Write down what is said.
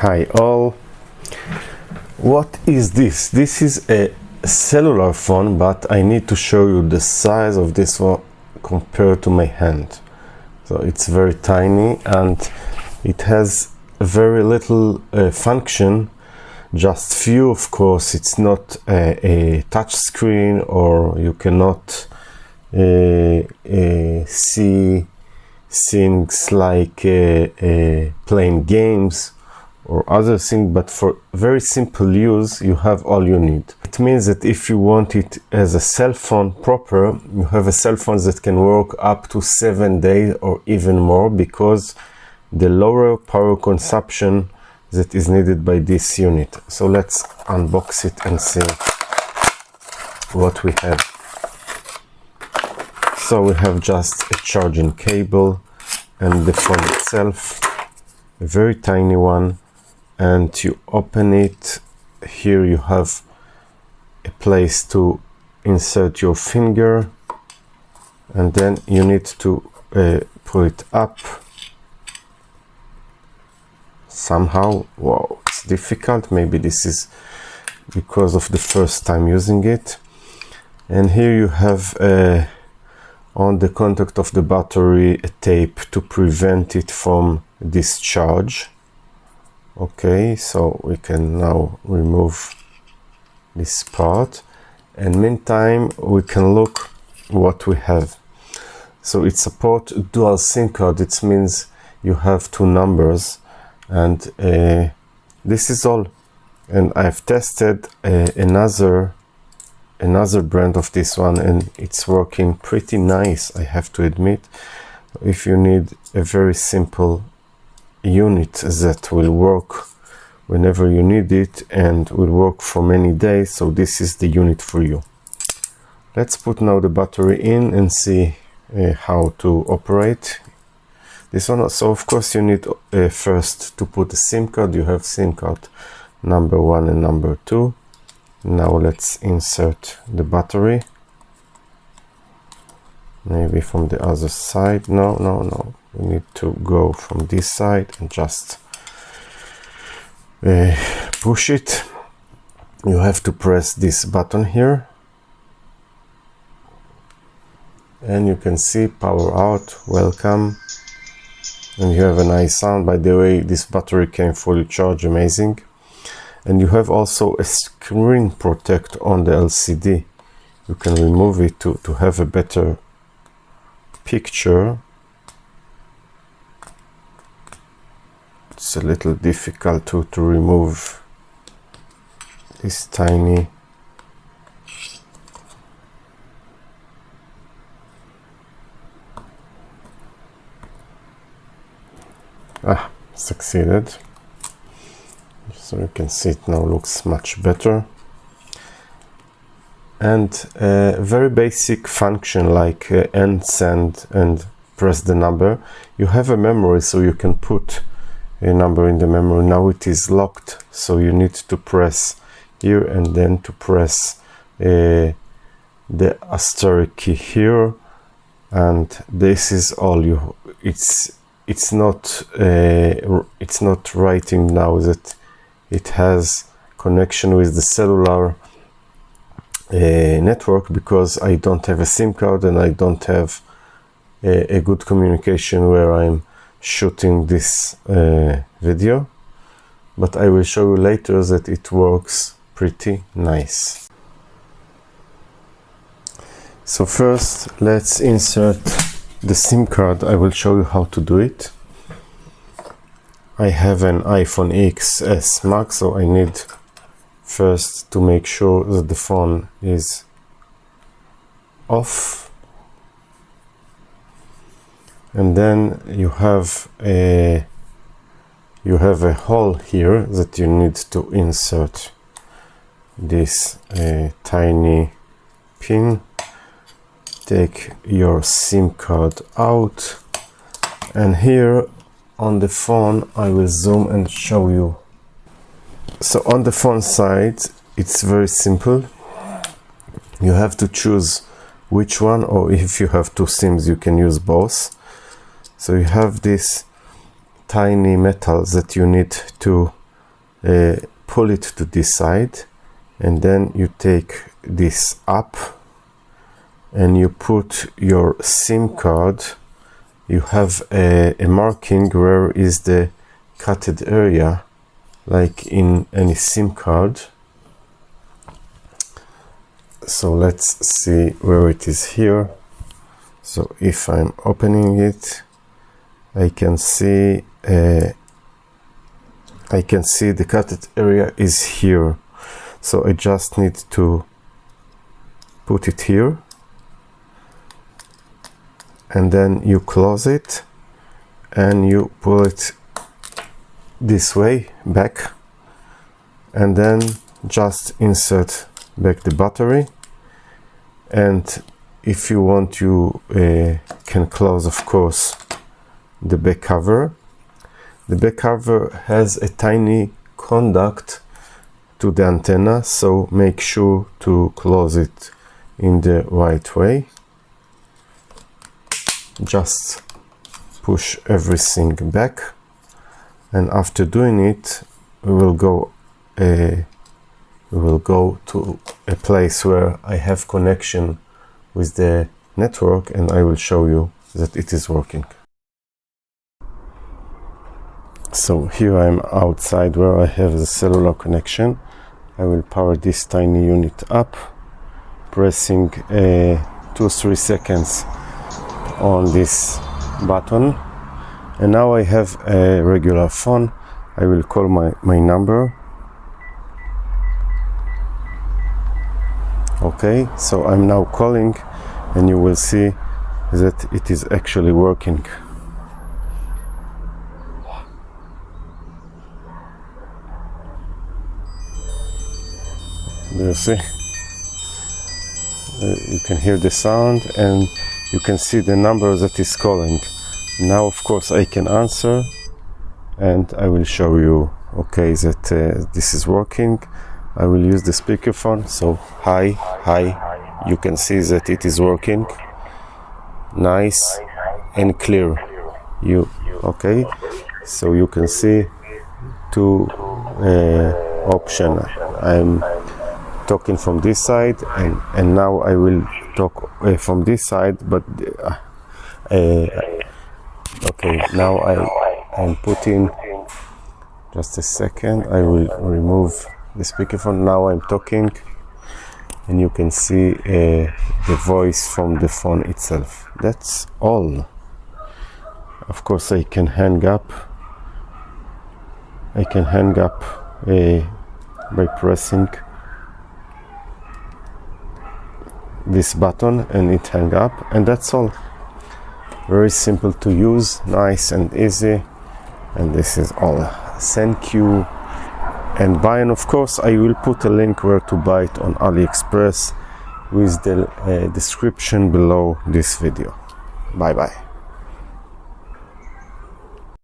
Hi all. What is this? This is a cellular phone, but I need to show you the size of this one compared to my hand. So it's very tiny and it has very little function, just few. Of course, it's not a touch screen, or you cannot see things like playing games or other things, but for very simple use you have all you need. It means that if you want it as a cell phone proper, you have a cell phone that can work up to 7 days or even more, because the lower power consumption that is needed by this unit. So let's unbox it and see what we have. So we have just a charging cable and the phone itself, a very tiny one. And you open it, here you have a place to insert your finger, and then you need to pull it up somehow. Wow, it's difficult. Maybe this is because of the first time using it. And here you have on the contact of the battery a tape to prevent it from discharge. Okay, so we can now remove this part, and meantime we can look what we have. So it supports dual SIM card. It means you have two numbers, and this is all. And I've tested another brand of this one, and it's working pretty nice, I have to admit. If you need a very simple unit that will work whenever you need it and will work for many days, so this is the unit for you. Let's put now the battery in and see how to operate this one. So of course you need first to put a SIM card. You have SIM card number 1 and number 2. Now let's insert the battery, maybe from the other side. No, we need to go from this side and just push it. You have to press this button here, and you can see power out, welcome, and you have a nice sound. By the way, this battery came fully charged, amazing. And you have also a screen protect on the LCD. You can remove it to have a better picture. It's a little difficult to remove this tiny succeeded. So you can see it now looks much better. And very basic function like end, send, and press the number. You have a memory, so you can put a number in the memory. Now it is locked, so you need to press here and then to press the asterisk key here, and this is all you. It's not writing now that it has connection with the cellular network, because I don't have a SIM card and I don't have a good communication where I'm shooting this video, but I will show you later that it works pretty nice. So first let's insert the SIM card. I will show you how to do it. I have an iPhone XS Max, so I need first to make sure that the phone is off, and then you have a hole here that you need to insert this tiny pin. Take your SIM card out, and here on the phone I will zoom and show you. So on the phone side it's very simple. You have to choose which one, or if you have two SIMs you can use both. So you have this tiny metal that you need to pull it to this side, and then you take this up and you put your SIM card. You have a marking where is the cutted area, like in any SIM card. So let's see where it is here. So if I'm opening it, I can see the cutted area is here. So I just need to put it here, and then you close it and you pull it this way back, and then just insert back the battery. And if you want, you can close, of course, the back cover. The back cover has a tiny conduct to the antenna, so make sure to close it in the right way. Just push everything back, and after doing it, we will go to a place where I have connection with the network, and I will show you that it is working. So here I'm outside where I have the cellular connection. I will power this tiny unit up, pressing 2-3 seconds on this button, and now I have a regular phone. I will call my number. Okay, so I'm now calling, and you will see that it is actually working. Do you see? You can hear the sound, and you can see the number that is calling. Now, of course, I can answer, and I will show you, okay, that this is working. I will use the speakerphone. So hi, you can see that it is working, nice and clear. Okay, so you can see two options. I'm talking from this side, and now I will talk from this side, but okay, now I'm putting, just a second, I will remove the speakerphone. Now I'm talking, and you can see the voice from the phone itself. That's all. Of course, I can hang up by pressing this button, and it hang up, and that's all. Very simple to use, nice and easy, and this is all. Thank you, and buy. And of course, I will put a link where to buy it on AliExpress with the description below this video. Bye bye.